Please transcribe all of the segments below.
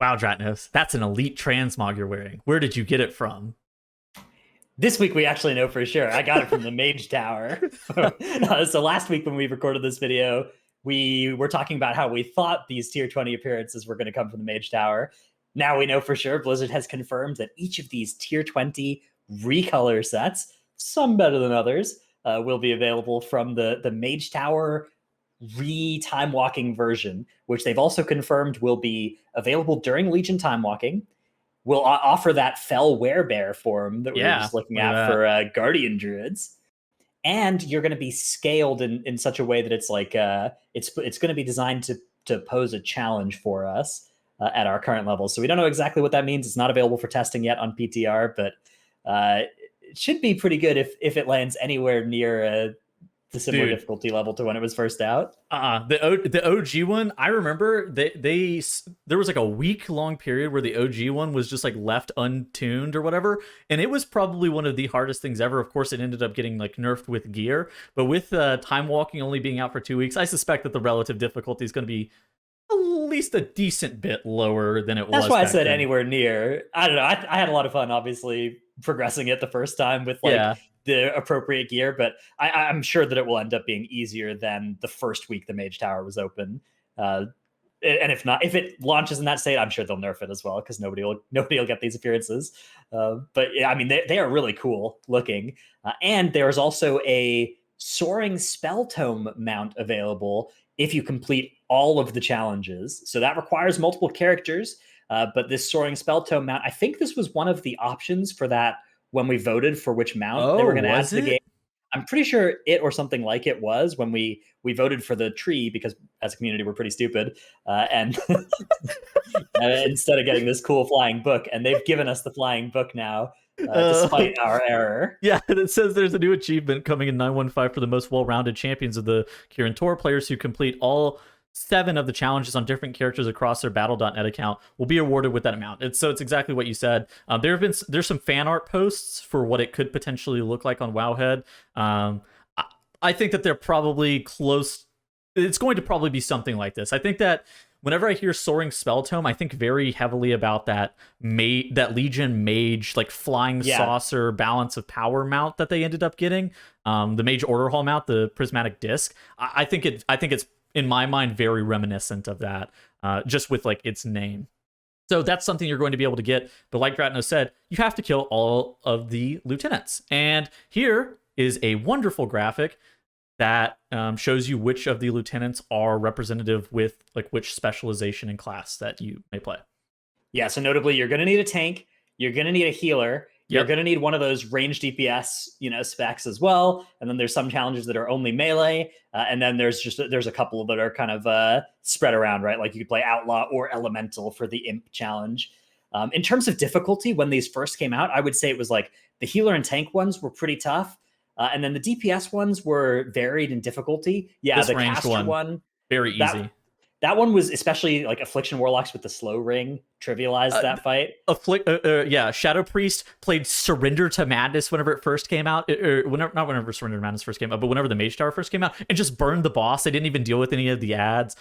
Wow, Dratnos, that's an elite transmog you're wearing. Where did you get it from? This week we actually know for sure. I got it from the Mage Tower. So last week when we recorded this video, we were talking about how we thought these tier 20 appearances were going to come from the Mage Tower. Now we know for sure Blizzard has confirmed that each of these tier 20 recolor sets, some better than others, will be available from the Mage Tower re-time walking version, which they've also confirmed will be available during Legion Timewalking. Will offer that fell werebear form that we were Yeah, just looking look at at that. for Guardian Druids. And you're going to be scaled in such a way that it's like it's going to be designed to pose a challenge for us at our current levels. So we don't know exactly what that means. It's not available for testing yet on PTR, but it should be pretty good if it lands anywhere near the similar Dude, difficulty level to when it was first out. the OG one, I remember they there was like a week long period where the OG one was just like left untuned or whatever, and it was probably one of the hardest things ever. Of course, it ended up getting like nerfed with gear, but with time walking only being out for 2 weeks, I suspect that the relative difficulty is going to be at least a decent bit lower than it That's was why I back said then. anywhere near. I don't know. I had a lot of fun, obviously, progressing it the first time with like Yeah. the appropriate gear, but I'm sure that it will end up being easier than the first week the Mage Tower was open. And if not, if it launches in that state, I'm sure they'll nerf it as well because nobody will get these appearances. But yeah, I mean they are really cool looking, and there's also a Soaring Spelltome Mount available if you complete all of the challenges. So that requires multiple characters. But this Soaring Spelltome Mount, I think this was one of the options for that when we voted for which mount they Oh, were going to add was to the game. it? I'm pretty sure it or something like it was when we voted for the tree because as a community we're pretty stupid and instead of getting this cool flying book, and they've given us the flying book now, Uh, despite our error. Yeah, and it says there's a new achievement coming in 915 for the most well-rounded champions of the Kirin Tor. Players who complete all 7 of the challenges on different characters across their Battle.net account will be awarded with that amount. It's exactly what you said. There's some fan art posts for what it could potentially look like on Wowhead. I think that they're probably close. It's going to probably be something like this. I think that whenever I hear Soaring Spelltome, I think very heavily about that Legion Mage, like flying saucer balance of power mount that they ended up getting. The Mage Order Hall mount, the prismatic disc. I think it's in my mind very reminiscent of that, just with like its name. So that's something you're going to be able to get. But like Dratno said, you have to kill all of the lieutenants. And here is a wonderful graphic that shows you which of the lieutenants are representative with like which specialization and class that you may play. Yeah, so notably, you're going to need a tank. You're going to need a healer. You're Yep. going to need one of those range DPS, specs as well. And then there's some challenges that are only melee, and then there's a couple that are kind of spread around, right? Like you could play outlaw or elemental for the imp challenge. In terms of difficulty, when these first came out, I would say it was like the healer and tank ones were pretty tough, and then the DPS ones were varied in difficulty. Yeah, This the ranged caster one very that easy. that one was especially like Affliction Warlocks with the slow ring trivialized that fight. Shadow Priest played Surrender to Madness whenever it first came out, not whenever Surrender to Madness first came out, but whenever the Mage Tower first came out, and just burned the boss. They didn't even deal with any of the ads.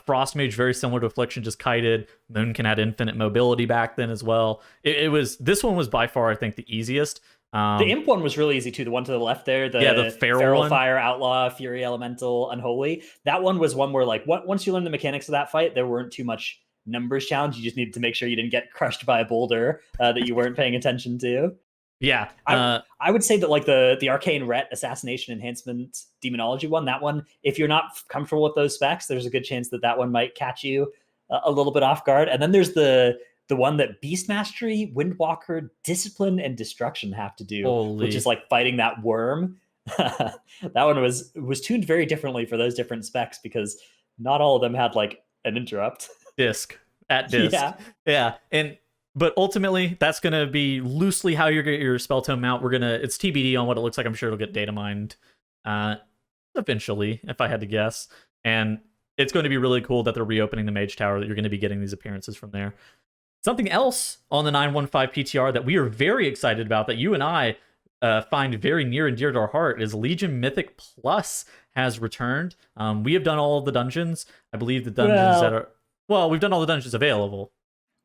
Frost Mage, very similar to Affliction, just kited. Moon can add infinite mobility back then as well. This one was by far, I think, the easiest. The imp one was really easy too. The one to the left there, the feral one. Fire, Outlaw, Fury, Elemental, Unholy. That one was one where like once you learn the mechanics of that fight, there weren't too much numbers challenge. You just needed to make sure you didn't get crushed by a boulder that you weren't paying attention to. Yeah, I would say that like the Arcane Ret Assassination Enhancement Demonology one, that one, if you're not comfortable with those specs, there's a good chance that one might catch you a little bit off guard. And then there's the one that Beast Mastery, Windwalker, Discipline, and Destruction have to do, which is like fighting that worm. That one was tuned very differently for those different specs because not all of them had like an interrupt. Disc. Yeah. But ultimately, that's going to be loosely how you're going to get your Spelltome mount. It's TBD on what it looks like. I'm sure it'll get data mined eventually, if I had to guess. And it's going to be really cool that they're reopening the Mage Tower, that you're going to be getting these appearances from there. Something else on the 915 PTR that we are very excited about, that you and I find very near and dear to our heart, is Legion Mythic Plus has returned. We have done all of the dungeons. I believe the dungeons we've done all the dungeons available.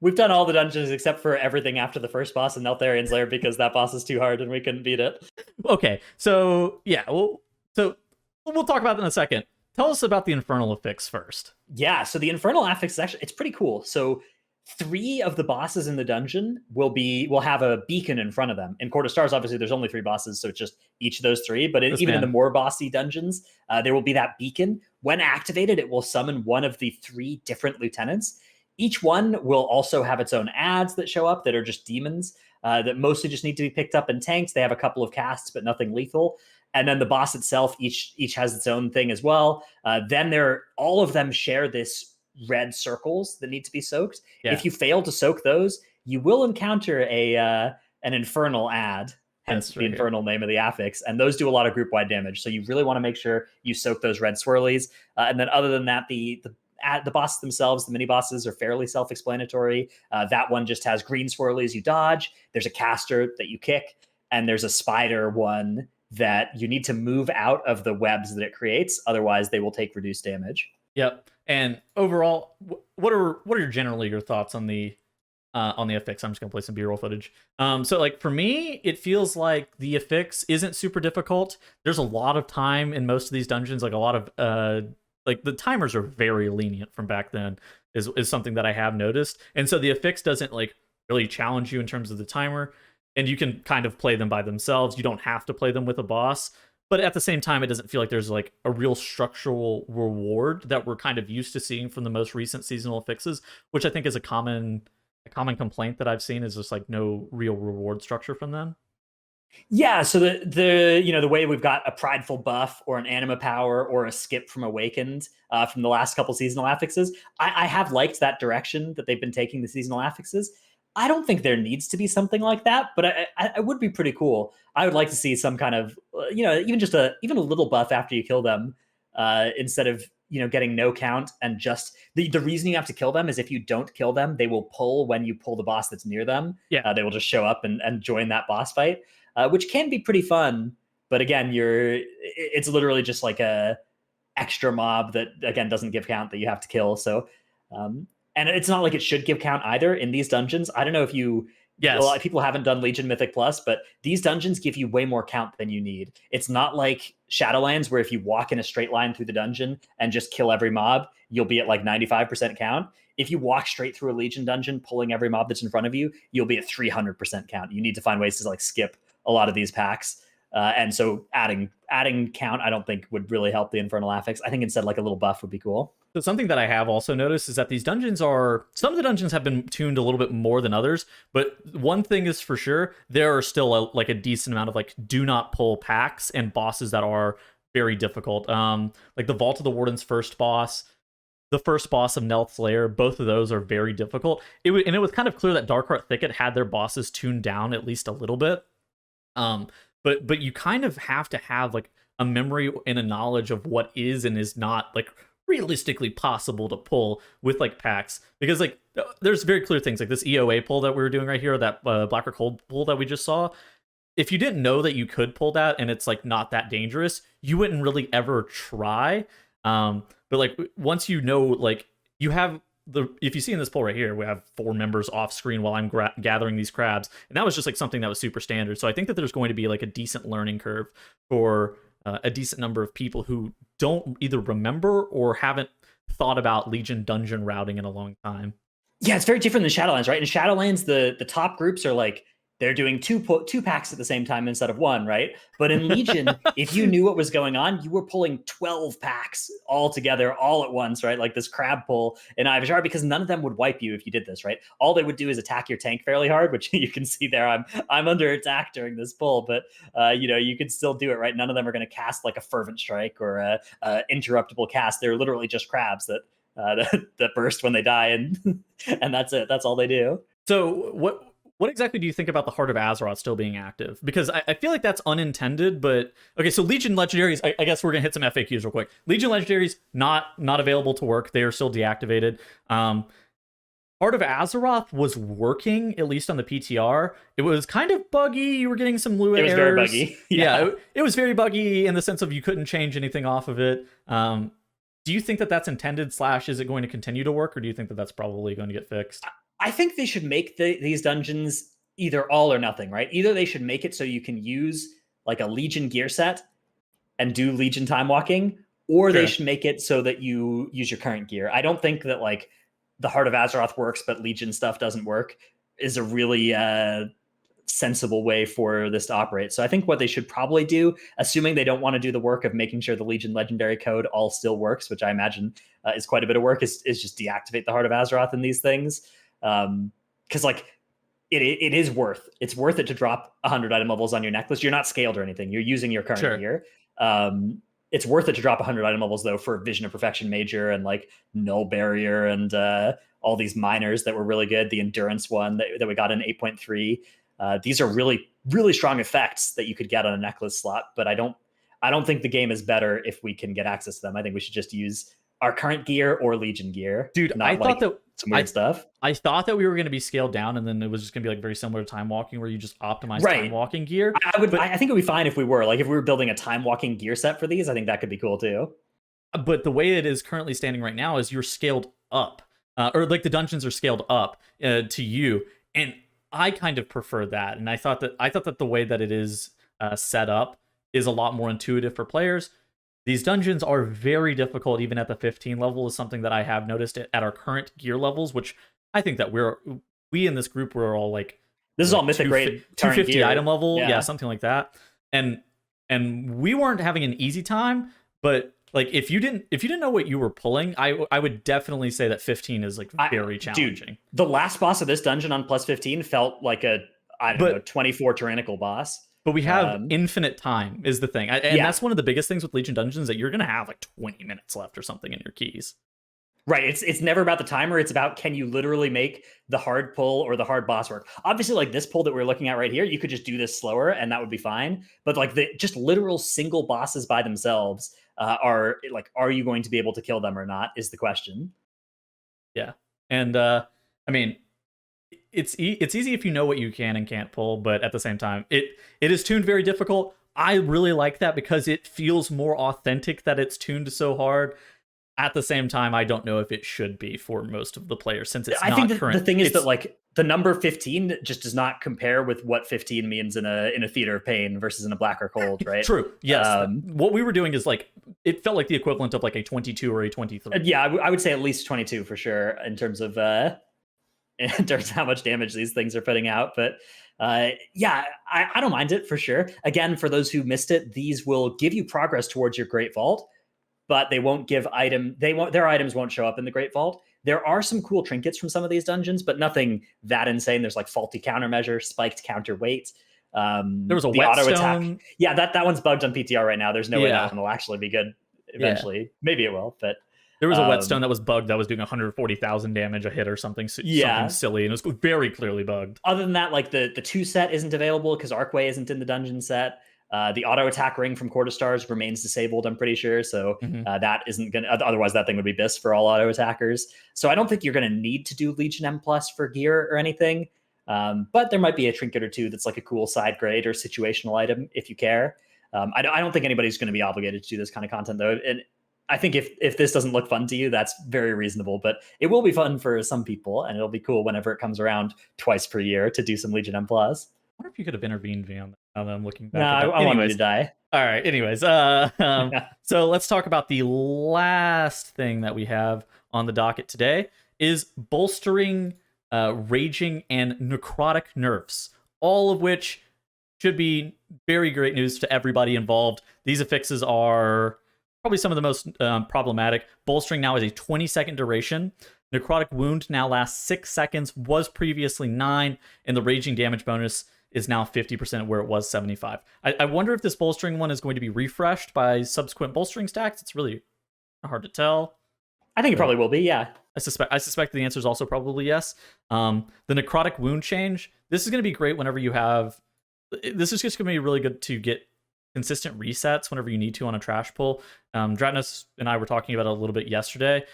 We've done all the dungeons except for everything after the first boss in Neltharian's Lair because that boss is too hard and we couldn't beat it. Okay, so yeah, so we'll talk about that in a second. Tell us about the Infernal Affix first. Yeah, so the Infernal Affix is actually it's pretty cool. So 3 of the bosses in the dungeon will have a beacon in front of them. In Court of Stars, obviously, there's only 3 bosses, so it's just each of those 3. But even in the more bossy dungeons, there will be that beacon. When activated, it will summon one of the 3 different lieutenants. Each one will also have its own ads that show up that are just demons that mostly just need to be picked up in tanks. They have a couple of casts, but nothing lethal. And then the boss itself, each has its own thing as well. Then all of them share this red circles that need to be soaked. Yeah. If you fail to soak those, you will encounter an infernal ad, hence the infernal name of the affix, and those do a lot of group wide damage. So you really want to make sure you soak those red swirlies. And then other than that, the bosses themselves, the mini bosses, are fairly self-explanatory. That one just has green swirlies you dodge. There's a caster that you kick, and there's a spider one that you need to move out of the webs that it creates. Otherwise, they will take reduced damage. Yep. And overall, what are generally your thoughts on the affix? I'm just gonna play some B-roll footage. So like for me, it feels like the affix isn't super difficult. There's a lot of time in most of these dungeons. Like a lot of like the timers are very lenient from back then. Is something that I have noticed. And so the affix doesn't like really challenge you in terms of the timer. And you can kind of play them by themselves. You don't have to play them with a boss. But at the same time, it doesn't feel like there's like a real structural reward that we're kind of used to seeing from the most recent seasonal fixes, which I think is a common complaint that I've seen is just like no real reward structure from them. Yeah, so the way we've got a prideful buff or an anima power or a skip from Awakened from the last couple seasonal affixes, I have liked that direction that they've been taking the seasonal affixes. I don't think there needs to be something like that, but I would be pretty cool. I would like to see some kind of, even a little buff after you kill them, instead of getting no count, and just the reason you have to kill them is if you don't kill them, they will pull when you pull the boss that's near them. Yeah, they will just show up and join that boss fight, which can be pretty fun. But again, it's literally just like a extra mob that again doesn't give count that you have to kill. So. And it's not like it should give count either in these dungeons. I don't know if a lot of people haven't done Legion Mythic Plus, but these dungeons give you way more count than you need. It's not like Shadowlands where if you walk in a straight line through the dungeon and just kill every mob, you'll be at like 95% count. If you walk straight through a Legion dungeon, pulling every mob that's in front of you, you'll be at 300% count. You need to find ways to like skip a lot of these packs. And so adding count, I don't think would really help the Infernal Affix. I think instead like a little buff would be cool. So something that I have also noticed is that these dungeons some of the dungeons have been tuned a little bit more than others, but one thing is for sure, there are still a decent amount of like do not pull packs and bosses that are very difficult. Like the Vault of the Warden's first boss, the first boss of Nelth's Lair, both of those are very difficult. It was kind of clear that Darkheart Thicket had their bosses tuned down at least a little bit. But you kind of have to have like a memory and a knowledge of what is and is not like realistically possible to pull with like packs, because like there's very clear things like this EOA pull that we were doing right here, that Blackrock Hold pull that we just saw. If you didn't know that you could pull that and it's like not that dangerous, you wouldn't really ever try. But like once you know, like you have if you see in this poll right here, we have 4 members off screen while I'm gathering these crabs, and that was just like something that was super standard. So I think that there's going to be like a decent learning curve for a decent number of people who don't either remember or haven't thought about Legion dungeon routing in a long time. Yeah, it's very different than Shadowlands, right? In Shadowlands, the top groups are like they're doing two packs at the same time instead of 1, right? But in Legion, if you knew what was going on, you were pulling 12 packs all together, all at once, right? Like this crab pull in Ivyshar, because none of them would wipe you if you did this, right? All they would do is attack your tank fairly hard, which you can see there. I'm under attack during this pull, but you could still do it, right? None of them are going to cast like a fervent strike or a interruptible cast. They're literally just crabs that burst when they die, and and that's it. That's all they do. So what exactly do you think about the Heart of Azeroth still being active? Because I feel like that's unintended, but okay, so Legion Legendaries, I guess we're gonna hit some FAQs real quick. Legion Legendaries, not available to work. They are still deactivated. Heart of Azeroth was working, at least on the PTR. It was kind of buggy. You were getting some Lua errors. It was very buggy. Yeah, it was very buggy in the sense of you couldn't change anything off of it. Do you think that that's intended / is it going to continue to work, or do you think that that's probably going to get fixed? I think they should make these dungeons either all or nothing, right? Either they should make it so you can use like a Legion gear set and do Legion Timewalking, or they Sure. should make it so that you use your current gear. I don't think that like the Heart of Azeroth works, but Legion stuff doesn't work is a really sensible way for this to operate. So I think what they should probably do, assuming they don't want to do the work of making sure the Legion legendary code all still works, which I imagine is quite a bit of work, is just deactivate the Heart of Azeroth in these things. Because like it's worth it to drop 100 item levels on your necklace. You're not scaled or anything. You're using your current gear. It's worth it to drop 100 item levels though for Vision of Perfection Major and like Null Barrier and all these minors that were really good. The Endurance one that we got in 8.3. These are really, really strong effects that you could get on a necklace slot, but I don't think the game is better if we can get access to them. I think we should just use our current gear or Legion gear. Dude, I thought that some weird stuff. I thought that we were going to be scaled down, and then it was just going to be like very similar to Time Walking, where you just optimize Time Walking gear. I think it would be fine if we were if we were building a Time Walking gear set for these. I think that could be cool too. But the way it is currently standing right now is you're scaled up, or like the dungeons are scaled up to you, and I kind of prefer that. And I thought that the way that it is set up is a lot more intuitive for players. These dungeons are very difficult, even at the 15 level, is something that I have noticed at our current gear levels, which I think that we in this group, we're all like, this is all Mythic grade 250 gear. item level, yeah, something like that. And we weren't having an easy time, but like if you didn't know what you were pulling, I would definitely say that 15 is like very challenging. Dude, the last boss of this dungeon on plus 15 felt like a 24 tyrannical boss. But we have infinite time is the thing. And that's one of the biggest things with Legion dungeons, that you're going to have like 20 minutes left or something in your keys. Right. It's never about the timer. It's about, can you literally make the hard pull or the hard boss work? Obviously, like this pull that we're looking at right here, you could just do this slower and that would be fine. But like the just literal single bosses by themselves are you going to be able to kill them or not is the question. Yeah. And I mean, it's easy if you know what you can and can't pull, but at the same time, it is tuned very difficult. I really like that because it feels more authentic that it's tuned so hard. At the same time, I don't know if it should be for most of the players, since it's not current. The thing is that like the number 15 just does not compare with what 15 means in a theater of pain versus in a black or cold, right? True. Yes. What we were doing is like, it felt like the equivalent of like a 22 or a 23. Yeah, I would say at least 22 for sure in terms of how much damage these things are putting out. But yeah, I don't mind it for sure. Again, for those who missed it, these will give you progress towards your Great Vault, but they won't give their items won't show up in the Great Vault. There are some cool trinkets from some of these dungeons, but nothing that insane. There's like faulty countermeasure, spiked counterweight. There was a auto attack. Yeah, that one's bugged on PTR right now. There's no way that one will actually be good eventually. Yeah. Maybe it will, but there was a whetstone that was bugged that was doing 140,000 damage a hit or something something silly, and it was very clearly bugged. Other than that, like the 2 set isn't available because Arcway isn't in the dungeon set. The auto attack ring from Court of Stars remains disabled, I'm pretty sure. So that isn't going to, otherwise that thing would be BIS for all auto attackers. So I don't think you're going to need to do Legion M+ for gear or anything. But there might be a trinket or two that's like a cool side grade or situational item if you care. I don't think anybody's going to be obligated to do this kind of content though. And I think if this doesn't look fun to you, that's very reasonable, but it will be fun for some people and it'll be cool whenever it comes around twice per year to do some Legion M+. I wonder if you could have intervened me on that. Now that I'm looking back. No, I wanted to die. All right. Anyways, so let's talk about the last thing that we have on the docket today is bolstering, raging, and necrotic nerfs, all of which should be very great news to everybody involved. These affixes are probably some of the most problematic. Bolstering now is a 20-second duration. Necrotic wound now lasts 6 seconds, was previously 9, and the raging damage bonus is now 50% where it was 75. I wonder if this bolstering one is going to be refreshed by subsequent bolstering stacks. It's really hard to tell. I think it probably will be, yeah. I suspect the answer is also probably yes. The necrotic wound change, this is going to be great whenever you have... This is just going to be really good to get consistent resets whenever you need to on a trash pull. Dratnos and I were talking about it a little bit yesterday.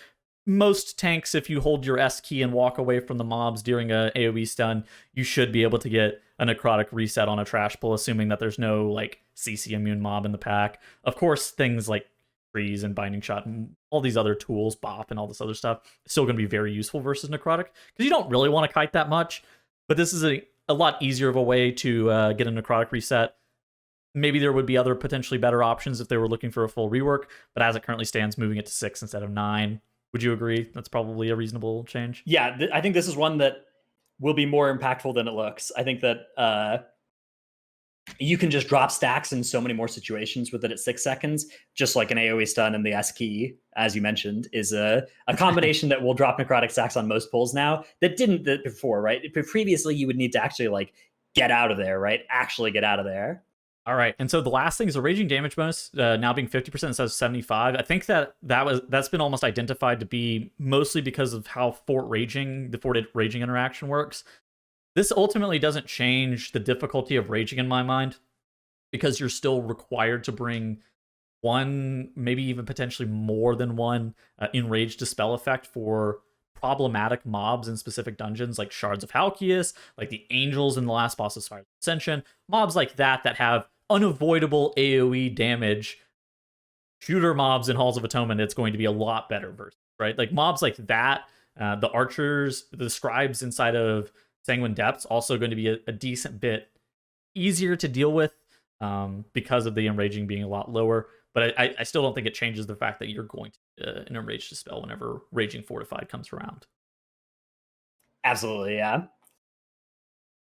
Most tanks, if you hold your S key and walk away from the mobs during a AoE stun, you should be able to get a necrotic reset on a trash pull, assuming that there's no like CC immune mob in the pack. Of course, things like freeze and binding shot and all these other tools, bop and all this other stuff, is still going to be very useful versus necrotic because you don't really want to kite that much. But this is a lot easier of a way to get a necrotic reset. Maybe there would be other potentially better options if they were looking for a full rework, but as it currently stands, moving it to 6 instead of 9. Would you agree? That's probably a reasonable change. Yeah, I think this is one that will be more impactful than it looks. I think that you can just drop stacks in so many more situations with it at 6 seconds, just like an AoE stun and the S key, as you mentioned, is a combination that will drop necrotic stacks on most pulls now that didn't before, right? Previously, you would need to actually like get out of there, right? Actually get out of there. All right, and so the last thing is the raging damage bonus now being 50% instead of 75. I think that's been almost identified to be mostly because of how the fort raging interaction works. This ultimately doesn't change the difficulty of raging in my mind, because you're still required to bring one, maybe even potentially more than one enraged dispel effect for problematic mobs in specific dungeons, like Shards of Halkias, like the Angels in the last boss of Spiral Ascension, mobs like that have unavoidable AoE damage. Shooter mobs in Halls of Atonement, it's going to be a lot better versus, right? Like mobs like that, the archers, the scribes inside of Sanguine Depths, also going to be a decent bit easier to deal with because of the enraging being a lot lower. But I still don't think it changes the fact that you're going to an enraged dispel whenever Raging Fortified comes around. Absolutely, yeah.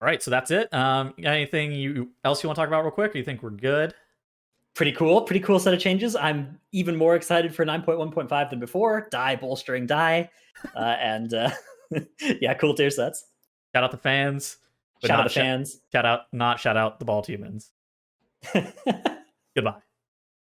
All right, so that's it. Anything else you want to talk about real quick? Or you think we're good? Pretty cool set of changes. I'm even more excited for 9.1.5 than before. Die, bolstering, die. And yeah, cool tier sets. Shout out the fans. Shout out the fans. Shout out the ball humans. Goodbye.